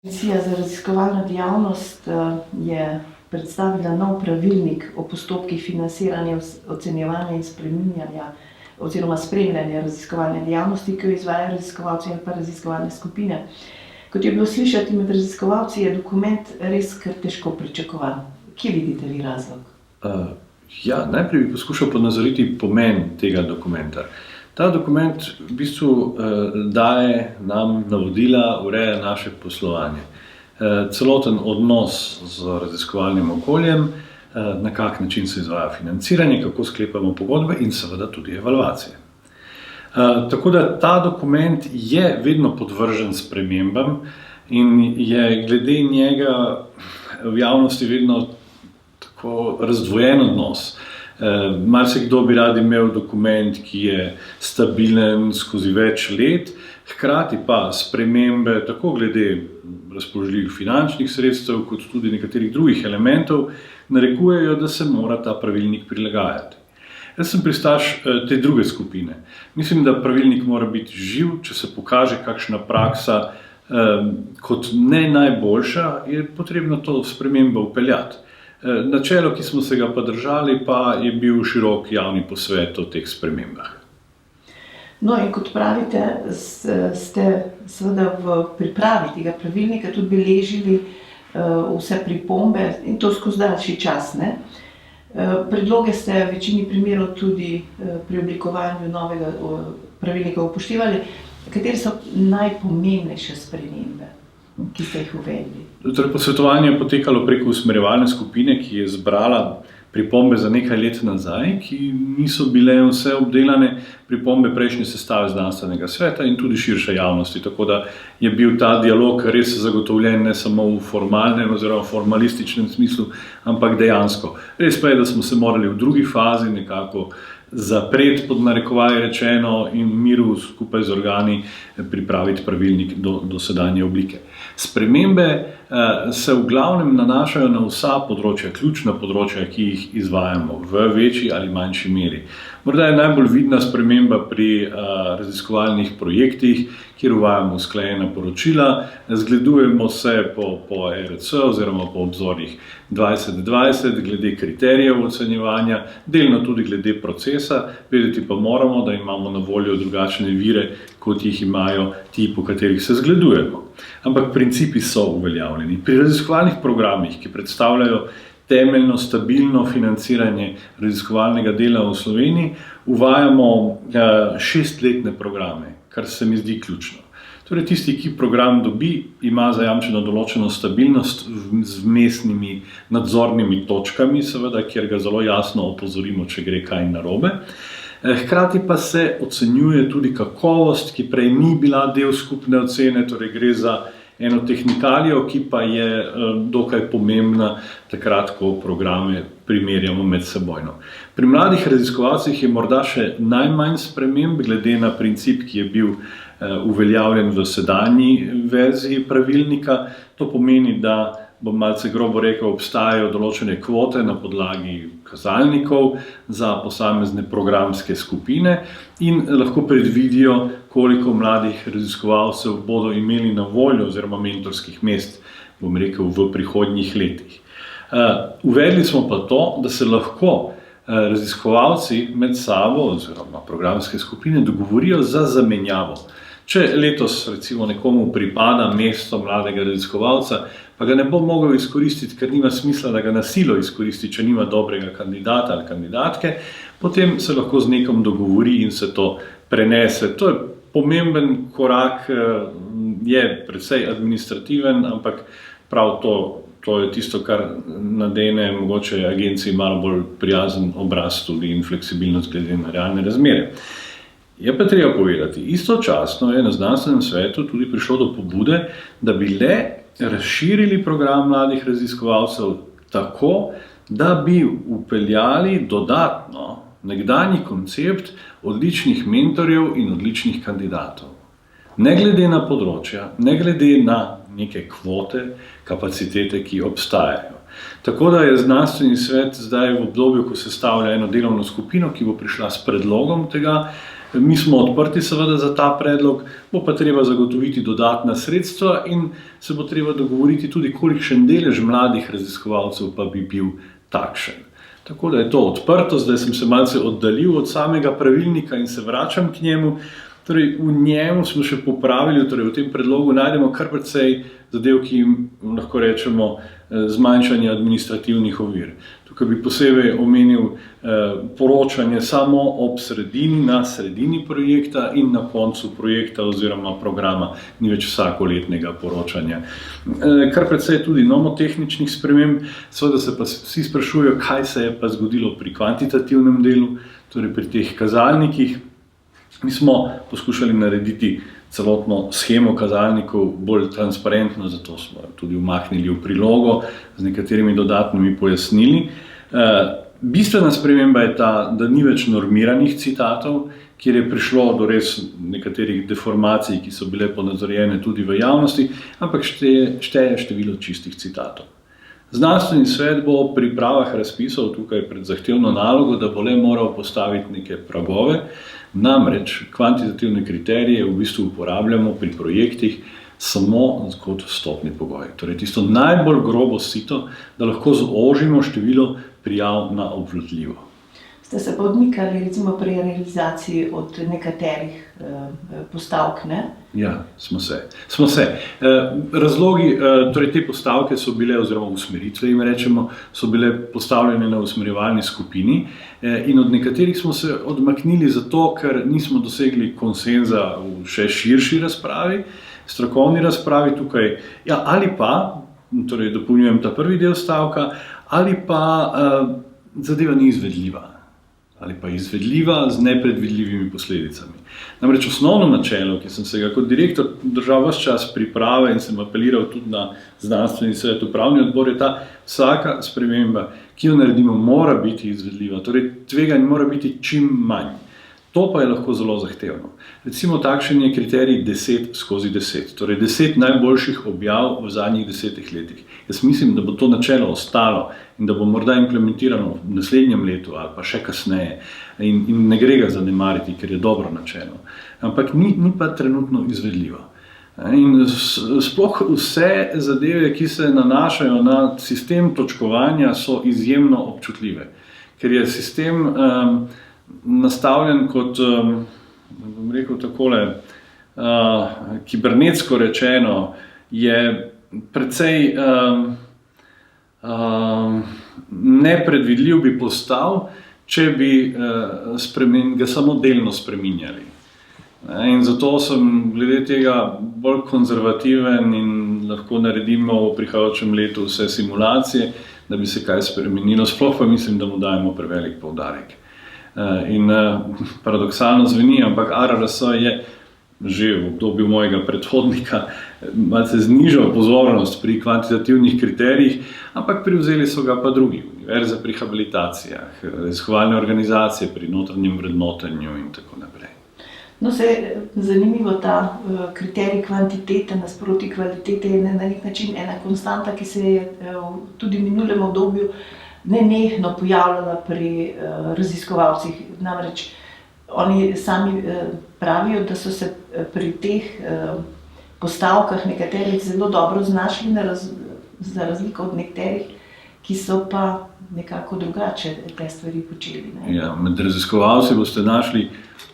Agencija za raziskovalno dejavnost je predstavila nov pravilnik o postopkih financiranja, ocenjevanja in spreminjanja oziroma spremljanja raziskovalne dejavnosti, ki jo izvajajo raziskovalci ali pa raziskovalne skupine. Kot je bilo slišati med raziskovalci, je dokument res kar težko pričakovan. Kje vidite vi razlog? Najprej bi poskušal ponazoriti pomen tega dokumenta. Ta dokument v bistvu daje nam navodila, ureja naše poslovanje. Celoten odnos z raziskovalnim okoljem, na kak način se izvaja financiranje, kako sklepamo pogodbe in seveda tudi evalvacije. Tako da ta dokument je vedno podvržen spremembam in je glede njega v javnosti vedno tako razdvojen odnos. Marsikdo bi rad imel dokument, ki je stabilen skozi več let, hkrati pa spremembe tako glede razpoložljivih finančnih sredstev, kot tudi nekaterih drugih elementov, narekujejo, da se mora ta pravilnik prilagajati. Jaz sem pristaš te druge skupine. Mislim, da pravilnik mora biti živ, če se pokaže kakšna praksa kot ne najboljša, je potrebno to spremembo vpeljati. Načelo, ki smo se ga pa držali, pa je bil širok javni posvet o teh spremembah. No in kot pravite, ste seveda v pripravi tega pravilnika tudi beležili vse pripombe in to skozi daljši čas, ne? Predloge ste v večini primerov tudi pri oblikovanju novega pravilnika upoštevali. Katere so najpomembnejše spremembe, ki ste jih uvedli? Posvetovanje je potekalo preko usmerjevalne skupine, ki je zbrala pripombe za nekaj let nazaj, ki niso bile vse obdelane, pripombe prejšnje sestave znanstvenega sveta in tudi širše javnosti. Tako da je bil ta dialog res zagotovljen ne samo v formalnem oziroma formalističnem smislu, ampak dejansko. Res pa je, da smo se morali v drugi fazi nekako zapreti pod narekovaje rečeno in miru skupaj z organi pripraviti pravilnik do sedanje oblike. Spremembe se v glavnem nanašajo na vsa področja, ključna področja, ki jih izvajamo v večji ali manjši meri. Morda je najbolj vidna sprememba pri raziskovalnih projektih, kjer uvajamo usklajena poročila, zgledujemo se po ERC oziroma po obzorjih 2020 glede kriterijev ocenjevanja, delno tudi glede procesa, vedeti pa moramo, da imamo na voljo drugačne vire, kot jih imajo ti, po katerih se zgledujemo. Ampak principi so uveljavljeni. Pri raziskovalnih programih, ki predstavljajo temeljno stabilno financiranje raziskovalnega dela v Sloveniji, uvajamo 6-letne programe, kar se mi zdi ključno. Torej, tisti, ki program dobi, ima zajamčeno določeno stabilnost z vmesnimi nadzornimi točkami, seveda, kjer ga zelo jasno opozorimo, če gre kaj narobe. Hkrati pa se ocenjuje tudi kakovost, ki prej ni bila del skupne ocene, torej gre za eno tehnikalijo, ki pa je dokaj pomembna takrat, ko programe primerjamo med sebojno. Pri mladih raziskovalcih je morda še najmanj sprememb glede na princip, ki je bil uveljavljen v sedanji verziji pravilnika. To pomeni, da, bom malce grobo rekel, obstajajo določene kvote na podlagi kazalnikov za posamezne programske skupine in lahko predvidijo, koliko mladih raziskovalcev bodo imeli na voljo oziroma mentorskih mest, bom rekel, v prihodnjih letih. Uvedli smo pa to, da se lahko raziskovalci med sabo oziroma programske skupine dogovorijo za zamenjavo. Če letos recimo nekomu pripada mesto mladega raziskovalca, pa ga ne bo mogel izkoristiti, ker nima smisla, da ga na silo izkoristi, če nima dobrega kandidata ali kandidatke, potem se lahko z nekom dogovori in se to prenese. To je pomemben korak, je precej administrativen, ampak prav to je tisto, kar nadene mogoče agenciji malo bolj prijazen obraz tudi in fleksibilnost glede na realne razmere. Je pa treba povedati, istočasno je na znanstvenem svetu tudi prišlo do pobude, da bi le razširili program mladih raziskovalcev tako, da bi vpeljali dodatno nekdanji koncept odličnih mentorjev in odličnih kandidatov. Ne glede na področja, ne glede na neke kvote, kapacitete, ki obstajajo. Tako da je znanstveni svet zdaj v obdobju, ko sestavlja eno delovno skupino, ki bo prišla s predlogom tega, Mi smo odprti seveda za ta predlog, bo pa treba zagotoviti dodatna sredstva in se bo treba dogovoriti tudi, kolikšen delež mladih raziskovalcev pa bi bil takšen. Tako da je to odprto, zdaj sem se malce oddaljil od samega pravilnika in se vračam k njemu. Torej, v njemu smo še popravili, torej v tem predlogu najdemo kar precej zadev, ki jim lahko rečemo zmanjšanje administrativnih ovir. Tukaj bi posebej omenil poročanje samo ob sredini, na sredini projekta in na koncu projekta oziroma programa, ni več vsakoletnega poročanja. Kar precej tudi nomotehničnih sprememb, seveda se pa vsi sprašujejo, kaj se je pa zgodilo pri kvantitativnem delu, torej pri teh kazalnikih. Mi smo poskušali narediti celotno shemo kazalnikov bolj transparentno, zato smo tudi umaknili v prilogo z nekaterimi dodatnimi pojasnili. Bistvena sprememba je ta, da ni več normiranih citatov, kjer je prišlo do res nekaterih deformacij, ki so bile ponazorjene tudi v javnosti, ampak šteje število čistih citatov. Znanstveni svet bo v pripravah razpisov tukaj pred zahtevno nalogo, da bo le moral postaviti neke pragove. Namreč kvantitativne kriterije v bistvu uporabljamo pri projektih samo kot vstopni pogoj. Torej tisto najbolj grobo sito, da lahko zožimo število prijav na obvladljivo. Ste se pa odmikali recimo pri realizaciji od nekaterih postavk, ne? Ja, smo se. Razlogi, torej te postavke so bile, oziroma usmeritve jim rečemo, so bile postavljene na usmerjevalni skupini in od nekaterih smo se odmaknili zato, ker nismo dosegli konsenza v še širši razpravi, strokovni razpravi tukaj, ja, ali pa, torej dopolnjujem ta prvi del stavka, ali pa zadeva ni izvedljiva. Ali pa izvedljiva z nepredvidljivimi posledicami. Namreč osnovno načelo, ki sem se ga kot direktor držal ves čas priprave in sem apeliral tudi na znanstveni svet, upravni odbor, je ta vsaka sprememba, ki jo naredimo, mora biti izvedljiva. Torej, tveganj mora biti čim manj. To pa je lahko zelo zahtevno. Recimo takšen je kriterij 10/10, torej 10 najboljših objav v zadnjih 10 letih. Jaz mislim, da bo to načelo ostalo in da bo morda implementirano v naslednjem letu ali pa še kasneje in ne gre ga zanemariti, ker je dobro načelo. Ampak ni pa trenutno izvedljivo. In sploh vse zadeve, ki se nanašajo na sistem točkovanja, so izjemno občutljive, ker je sistem nastavljen kot, bom rekel takole, kibernetsko rečeno, je precej nepredvidljiv bi postal, če bi ga samo delno spreminjali. In zato sem glede tega bolj konzervativen in lahko naredimo v prihajajočem letu vse simulacije, da bi se kaj spremenilo, sploh pa mislim, da mu dajemo prevelik poudarek. In paradoksalno zveni, ampak ARRS je že v obdobju mojega predhodnika malce znižal pozornost pri kvantitativnih kriterijih, ampak privzeli so ga pa drugi, univerze pri habilitacijah, raziskovalne organizacije pri notranjem vrednotenju in tako naprej. No, se je zanimivo ta kriterij kvantitete nasproti kvalitete je na nek način ena konstanta, ki se je tudi v minulem obdobju nenehno pojavljala pri raziskovalcih. Namreč oni sami pravijo, da so se pri teh postavkah nekaterih zelo dobro znašli, za razliko od nekaterih, ki so pa nekako drugače te stvari počeli. Ja, med raziskovalci boste našli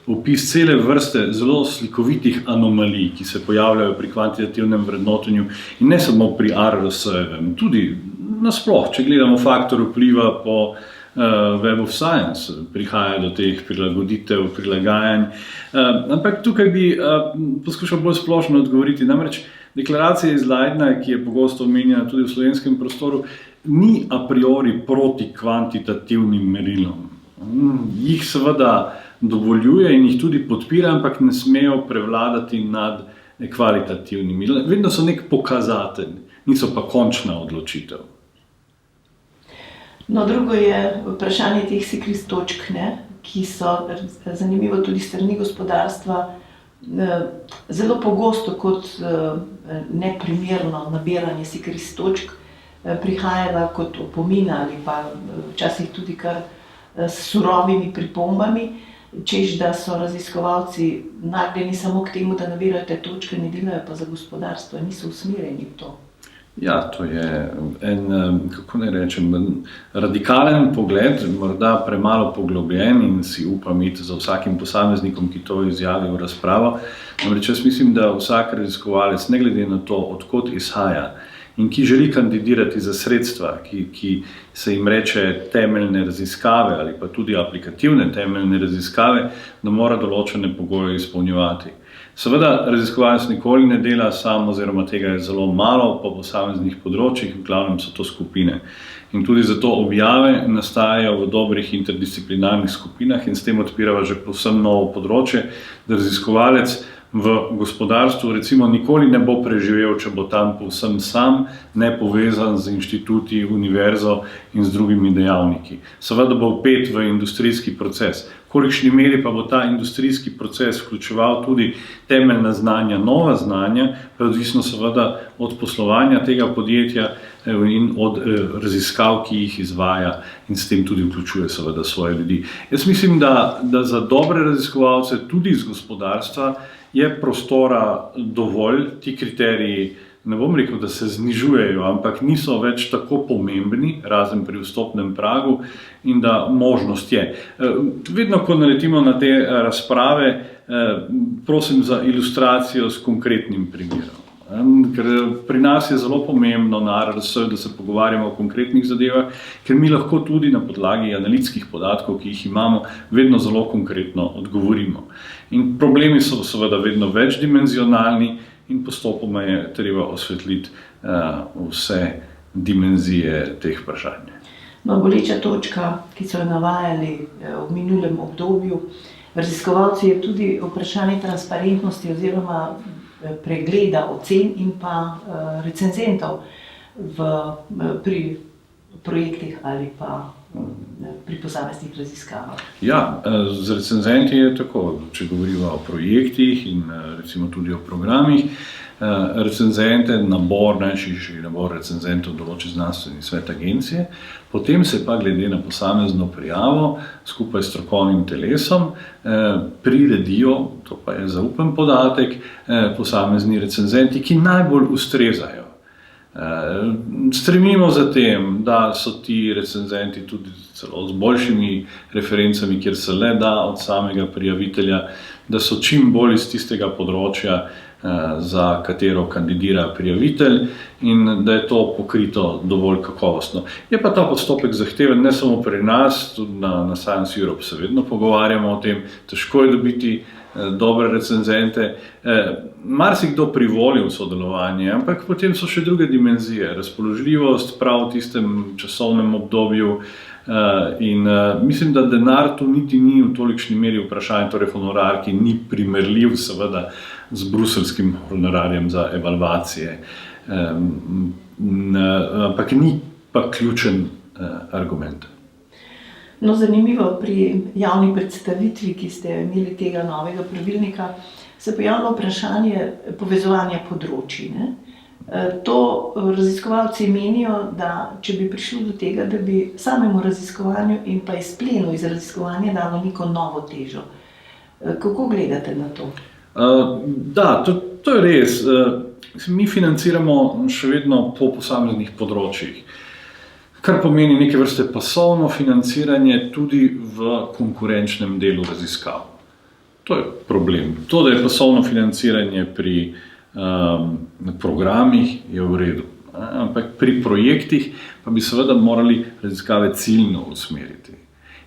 opis cele vrste zelo slikovitih anomalij, ki se pojavljajo pri kvantitativnem vrednotenju in ne samo pri ARRS-evem, tudi nasploh, če gledamo faktor vpliva po Web of Science, prihaja do teh prilagoditev, prilagajanj. Ampak tukaj bi poskušal bolj splošno odgovoriti. Namreč deklaracija iz Leidna, ki je pogosto omenjena tudi v slovenskem prostoru, ni a priori proti kvantitativnim merilom. Jih seveda dovoljuje in jih tudi podpira, ampak ne smejo prevladati nad kvalitativnimi. Vedno so nek pokazatelj, niso pa končna odločitev. No, drugo je vprašanje teh SICRIS točk, ki so zanimivo tudi strani gospodarstva zelo pogosto kot neprimerno nabiranje SICRIS točk prihajala kot opomina ali pa včasih tudi kar s surovimi pripombami. češ, da so raziskovalci nagnjeni samo k temu, da nabirajo te točke, ne delajo pa za gospodarstvo, niso usmerjeni v to. Ja, to je en, kako naj rečem, radikalen pogled, morda premalo poglobljen in si upam iti za vsakim posameznikom, ki to izjavi v razpravo. Namreč jaz mislim, da vsak raziskovalec, ne glede na to, odkot izhaja in ki želi kandidirati za sredstva, ki se jim reče temeljne raziskave ali pa tudi aplikativne temeljne raziskave, da mora določene pogoje izpolnjevati. Seveda, raziskovalec nikoli ne dela sam, oziroma tega je zelo malo po posameznih področjih, v glavnem so to skupine. In tudi zato objave nastajajo v dobrih interdisciplinarnih skupinah in s tem odpirajo že povsem novo področje, da raziskovalec v gospodarstvu recimo nikoli ne bo preživel, če bo tam povsem sam, ne povezan z inštituti, univerzo in z drugimi dejavniki. Seveda bo vpet v industrijski proces. V kolikšni meri pa bo ta industrijski proces vključeval tudi temeljna znanja, nova znanja, pa je odvisno seveda od poslovanja tega podjetja in od raziskav, ki jih izvaja in s tem tudi vključuje seveda svoje ljudi. Jaz mislim, da za dobre raziskovalce tudi iz gospodarstva je prostora dovolj, ti kriteriji, ne bom rekel, da se znižujejo, ampak niso več tako pomembni, razen pri vstopnem pragu, in da možnost je. Vedno, ko naletimo na te razprave, prosim za ilustracijo s konkretnim primerom. Ker pri nas je zelo pomembno na RRS, da se pogovarjamo o konkretnih zadevah, ker mi lahko tudi na podlagi analitskih podatkov, ki jih imamo, vedno zelo konkretno odgovorimo. In problemi so seveda vedno večdimenzionalni in postopoma je treba osvetliti vse dimenzije teh vprašanj. No, boleča točka, ki so jo navajali v minulem obdobju, raziskovalci, je tudi vprašanje transparentnosti oziroma pregleda ocen in pa recenzentov pri projektih ali pa pri posameznih raziskavah. Ja, z recenzenti je tako, če govorimo o projektih in recimo tudi o programih. Recenzente, najširši nabor recenzentov določi znanstveni svet agencije, potem se pa glede na posamezno prijavo skupaj s strokovnim telesom priredijo, to pa je zaupen podatek, posamezni recenzenti, ki najbolj ustrezajo. Stremimo za tem, da so ti recenzenti tudi celo z boljšimi referencami, kjer se le da od samega prijavitelja, da so čim bolj iz tistega področja, za katero kandidira prijavitelj in da je to pokrito dovolj kakovostno. Je pa ta postopek zahteven ne samo pri nas, tudi na Science Europe se vedno pogovarjamo o tem, težko je dobiti dobre recenzente. Marsikdo privoli v sodelovanje, ampak potem so še druge dimenzije, razpoložljivost prav v tistem časovnem obdobju in mislim, da denar tu niti ni v tolikšni meri vprašanje, torej honorar, ki ni primerljiv seveda z bruseljskim honorarjem za evalvacije, ampak ni pa ključen argument. No, zanimivo, pri javni predstavitvi, ki ste imeli tega novega pravilnika, se je pojavilo vprašanje povezovanja področij. To raziskovalci menijo, da če bi prišlo do tega, da bi samemu raziskovanju in pa izplenu iz raziskovanja dalo neko novo težo. Kako gledate na to? Da, to je res. Mi financiramo še vedno po posameznih področjih, kar pomeni neke vrste pasovno financiranje tudi v konkurenčnem delu raziskav. To je problem. To, da je pasovno financiranje pri programih, je v redu. Ampak pri projektih pa bi seveda morali raziskave ciljno usmeriti.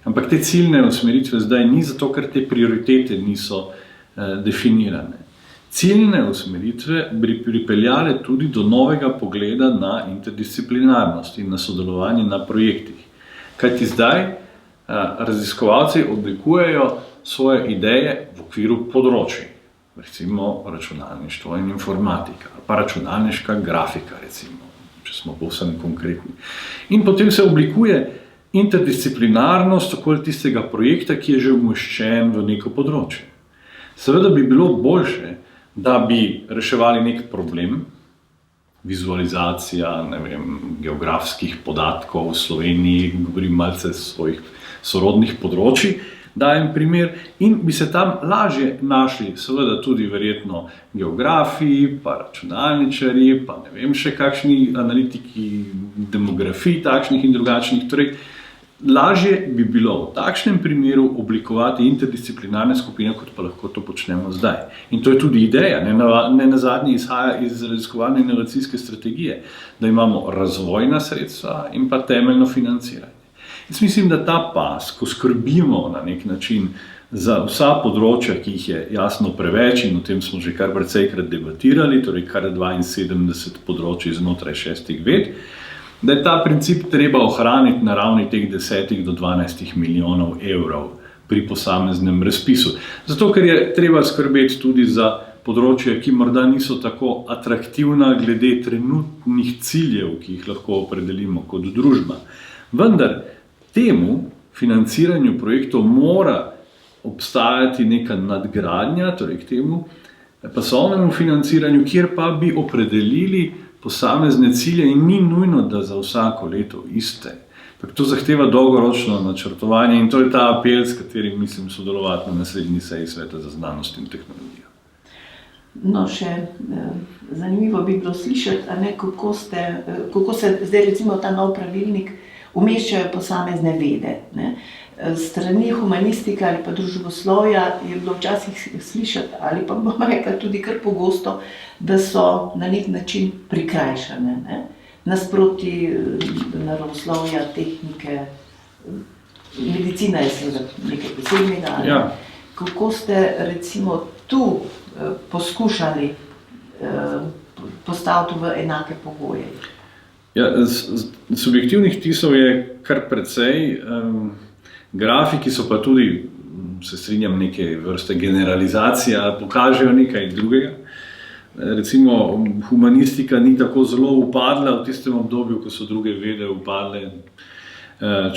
Ampak te ciljne usmeritve zdaj ni zato, ker te prioritete niso definirane. Ciljne usmeritve bi pripeljale tudi do novega pogleda na interdisciplinarnost in na sodelovanje na projektih. Kajti zdaj raziskovalci oblikujejo svoje ideje v okviru področij, recimo računalništvo in informatika, pa računalniška grafika, recimo, če smo povsem konkretni. In potem se oblikuje interdisciplinarnost okoli tistega projekta, ki je že umeščen v neko področje. Seveda bi bilo boljše, da bi reševali nek problem, vizualizacija, geografskih podatkov v Sloveniji, govorim malce svojih sorodnih področij, dajem primer, in bi se tam lažje našli, seveda tudi verjetno geografi, pa računalničarji, pa ne vem še kakšni analitiki demografij, takšnih in drugačnih. Torej, lažje bi bilo v takšnem primeru oblikovati interdisciplinarne skupine, kot pa lahko to počnemo zdaj. In to je tudi ideja, ne nazadnje izhaja iz raziskovalne inovacijske strategije, da imamo razvojna sredstva in pa temeljno financiranje. Jaz mislim, da ta pas, ko skrbimo na nek način za vsa področja, ki jih je jasno preveč, in o tem smo že kar precejkrat debatirali, torej kar 72 področij znotraj 6 ved, da je ta princip treba ohraniti na ravni teh 10 do 12 milijonov evrov pri posameznem razpisu. Zato, ker je treba skrbeti tudi za področja, ki morda niso tako atraktivna glede trenutnih ciljev, ki jih lahko opredelimo kot družba. Vendar temu financiranju projektov mora obstajati neka nadgradnja, torej k temu pasovnemu financiranju, kjer pa bi opredelili posamezne cilje in ni nujno, da za vsako leto iste. To zahteva dolgoročno načrtovanje in to je ta apel, s katerim mislim sodelovati na naslednji seji Sveta za znanost in tehnologijo. No, še zanimivo bi bilo slišati, kako se zdaj recimo ta nov pravilnik umeščajo posamezne vede. Strani humanistike ali pa družboslovja je bilo včasih slišati, ali pa bom rekla tudi kar pogosto, da so na nek način prikrajšane. Nasproti naravoslovja, tehnike, medicina je seveda nekaj posebnega. Ja. Kako ste recimo tu poskušali postaviti v enake pogoje? Ja, subjektivnih vtisov je kar precej. Grafiki so pa tudi, se strinjam, neke vrste generalizacija, pokažejo nekaj drugega. Recimo, humanistika ni tako zelo upadla v tistem obdobju, ko so druge vede upadle,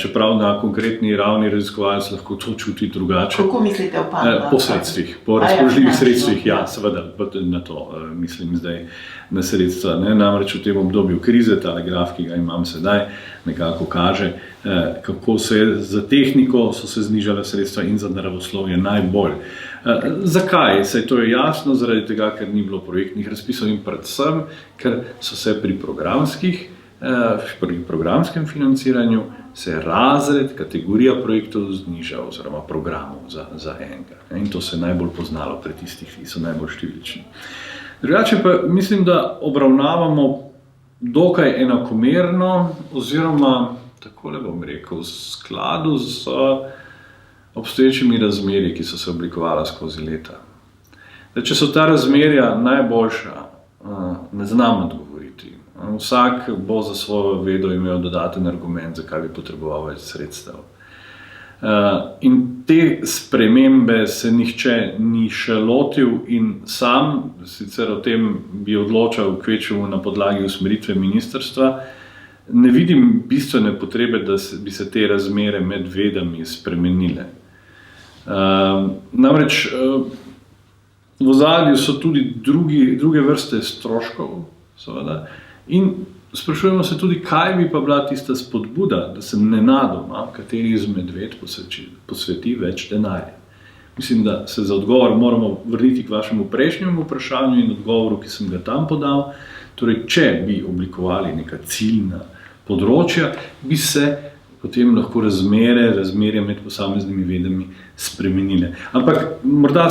čeprav na konkretni ravni raziskovalec lahko to čuti drugače. Kako mislite upadla? Po sredstvih, po razpoložljivih sredstvih, ja, seveda, na to mislim zdaj na sredstva. Namreč v tem obdobju krize, ta graf, ki ga imam sedaj, nekako kaže, kako za tehniko so se znižala sredstva in za naravoslovje najbolj. Zakaj? Saj to je jasno, zaradi tega, ker ni bilo projektnih razpisov in predvsem, ker so se pri programskem financiranju se razred, kategorija projektov znižal, oziroma programov za enega. In to se je najbolj poznalo pri tistih, ki so najbolj številčni. Drugače pa mislim, da obravnavamo dokaj enakomerno, oziroma, takole bom rekel, v skladu z obstoječimi razmerji, ki so se oblikovala skozi leta. Če so ta razmerja najboljša, ne znam odgovoriti. Vsak bo za svojo vedo imel dodaten argument, zakaj bi potreboval več sredstev. In te spremembe se nihče ni še lotil in sam, sicer o tem bi odločal kvečjemu na podlagi usmeritve ministrstva, ne vidim bistvene potrebe, da bi se te razmere med vedami spremenile. Namreč v ozadju so tudi druge vrste stroškov, seveda, in sprašujemo se tudi, kaj bi pa bila tista spodbuda, da se nenadoma kateri izmed ved posveti več denarja. Mislim, da se za odgovor moramo vrniti k vašemu prejšnjemu vprašanju in odgovoru, ki sem ga tam podal. Torej, če bi oblikovali neka ciljna področja, bi se potem lahko razmerje med posameznimi vedami spremenile. Ampak morda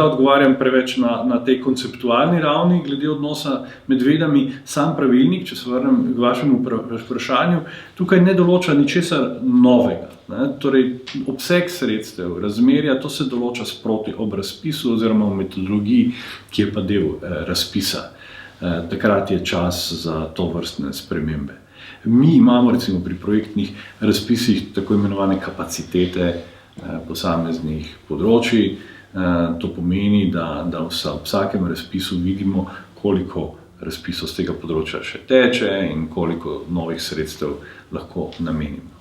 odgovarjam preveč na tej konceptualni ravni glede odnosa med vedami. Sam pravilnik, če se vrnem k vašemu vprašanju, tukaj ne določa ničesar novega. Torej, obseg sredstev, razmerja, to se določa sproti ob razpisu oziroma v metodologiji, ki je pa del razpisa. Takrat je čas za tovrstne spremembe. Mi imamo recimo pri projektnih razpisih tako imenovane kapacitete posameznih področij. To pomeni, da v vsakem razpisu vidimo, koliko razpisov z tega področja še teče in koliko novih sredstev lahko namenimo.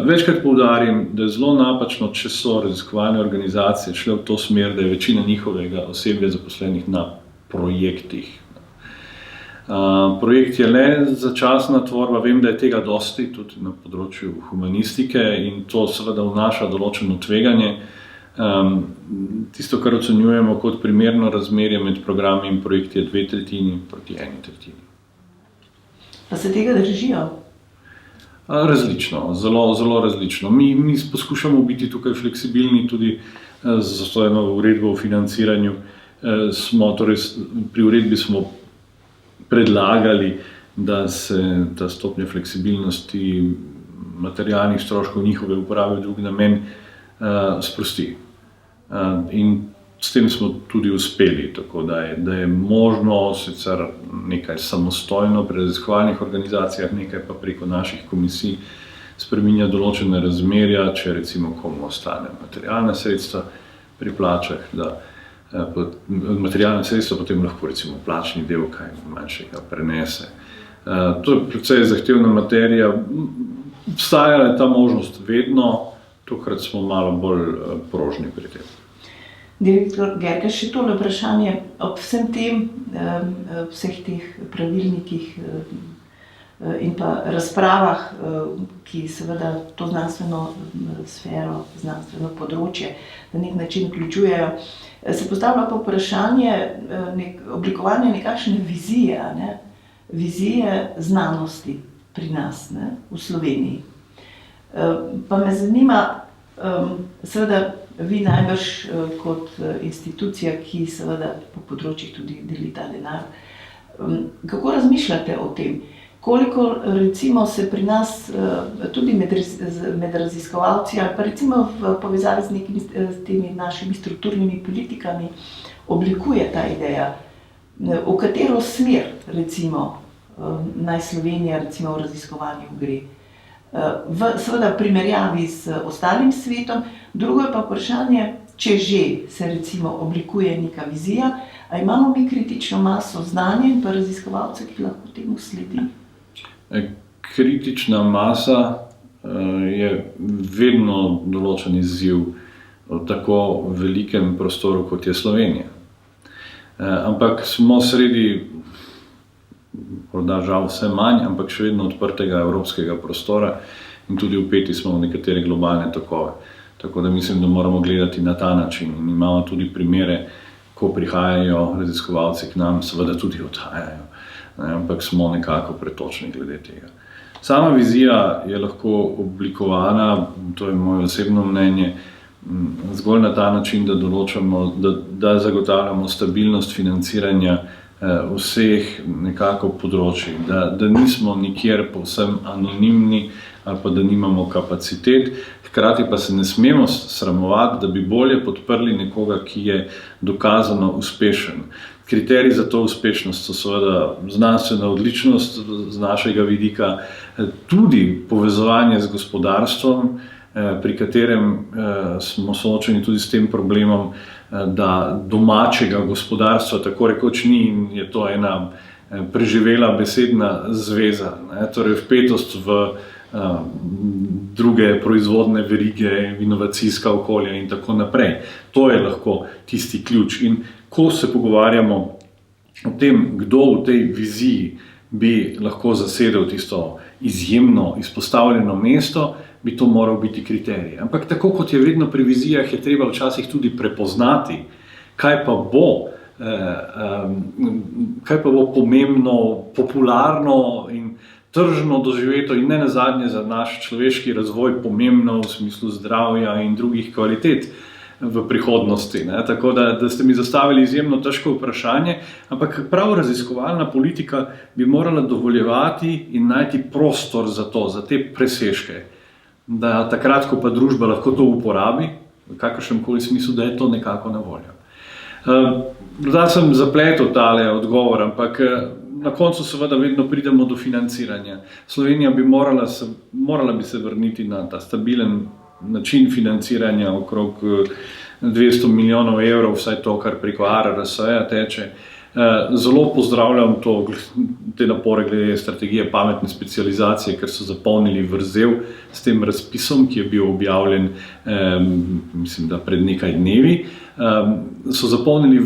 Večkrat poudarim, da je zelo napačno, če so raziskovalne organizacije šle v to smer, da je večina njihovega osebja zaposlenih na projektih. Projekt je le začasna tvorba, vem, da je tega dosti tudi na področju humanistike in to seveda vnaša določeno tveganje. Tisto, kar ocenjujemo kot primerno razmerje med programi in projekti, je 2/3 proti 1/3. Pa se tega držijo? Različno, zelo različno. Mi poskušamo biti tukaj fleksibilni tudi z eno uredbo o financiranju. Pri uredbi smo predlagali, da se ta stopnja fleksibilnosti materialnih stroškov njihove uporabe v drug namen sprosti. In s tem smo tudi uspeli, tako da je možno sicer nekaj samostojno pri raziskovalnih organizacijah, nekaj pa preko naših komisij spreminja določene razmerja, če recimo komu ostane materialna sredstva pri plačah, da materialna sredstva potem lahko recimo plačni del kaj manjšega prenese. To je precej zahtevna materija. Obstajala je ta možnost vedno, tokrat smo malo bolj prožni pri tem. Direktor Gergaš, še tole vprašanje. Ob vsem tem, vseh teh pravilnikih in pa razpravah, ki seveda to znanstveno sfero, znanstveno področje na nek način vključujejo, se postavlja pa vprašanje oblikovanja nekakšne vizije, vizije znanosti pri nas, v Sloveniji. Pa me zanima, seveda vi najbrž kot institucija, ki seveda po področjih tudi deli ta denar, kako razmišljate o tem? Koliko recimo se pri nas tudi med raziskovalci ali pa recimo v povezavi s temi našimi strukturnimi politikami oblikuje ta ideja, v katero smer recimo naj Slovenija recimo v raziskovanju gre? Seveda v primerjavi z ostalim svetom, drugo je pa vprašanje, če že se recimo oblikuje neka vizija, a imamo mi kritično maso znanja in pa raziskovalcev, ki lahko temu sledi? Kritična masa je vedno določen izziv v tako velikem prostoru, kot je Slovenija. Ampak smo sredi, morda žal vse manj, ampak še vedno odprtega evropskega prostora in tudi vpeti smo v nekatere globalne tokove. Tako da mislim, da moramo gledati na ta način in imamo tudi primere, ko prihajajo raziskovalci k nam, seveda tudi odhajajo, ampak smo nekako pretočni glede tega. Sama vizija je lahko oblikovana, to je moje osebno mnenje, zgolj na ta način, da zagotavljamo stabilnost financiranja vseh nekako področij, da nismo nikjer povsem anonimni ali pa da nimamo kapacitet, hkrati pa se ne smemo sramovati, da bi bolje podprli nekoga, ki je dokazano uspešen. Kriteriji za to uspešnost so seveda znanstvena odličnost z našega vidika, tudi povezovanje z gospodarstvom, pri katerem smo soočeni tudi s tem problemom, da domačega gospodarstva tako rekoč ni in je to ena preživela besedna zveza, torej vpetost v druge proizvodne verige, inovacijska okolja in tako naprej. To je lahko tisti ključ. In ko se pogovarjamo o tem, kdo v tej viziji bi lahko zasedel tisto izjemno izpostavljeno mesto, bi to moral biti kriterij. Ampak tako kot je vedno pri vizijah, je treba včasih tudi prepoznati, kaj pa bo pomembno, popularno in tržno doživeto in ne nazadnje za naš človeški razvoj pomembno v smislu zdravja in drugih kvalitet v prihodnosti. Tako da ste mi zastavili izjemno težko vprašanje, ampak prav raziskovalna politika bi morala dovoljevati in najti prostor za to, za te presežke. Da takrat, ko pa družba lahko to uporabi, v kakršnemkoli smislu, da je to nekako na voljo. Da sem zapletel tale odgovor, ampak na koncu seveda vedno pridemo do financiranja. Slovenija bi morala bi se vrniti na ta stabilen način financiranja okrog 200 milijonov evrov, vsaj to, kar preko ARRS-ja teče. Zelo pozdravljam te napore glede strategije pametne specializacije, ker so zapolnili vrzel s tem razpisom, ki je bil objavljen, mislim, da pred nekaj dnevi. So zapolnili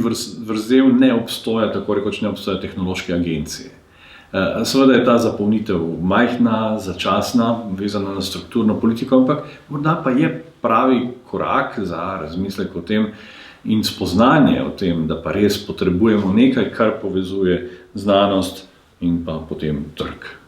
vrzel neobstoja, tako rekoč neobstoja tehnološke agencije. Seveda je ta zapolnitev majhna, začasna, vezana na strukturno politiko, ampak morda pa je pravi korak za razmislek o tem in spoznanje o tem, da pa res potrebujemo nekaj, kar povezuje znanost in pa potem trg.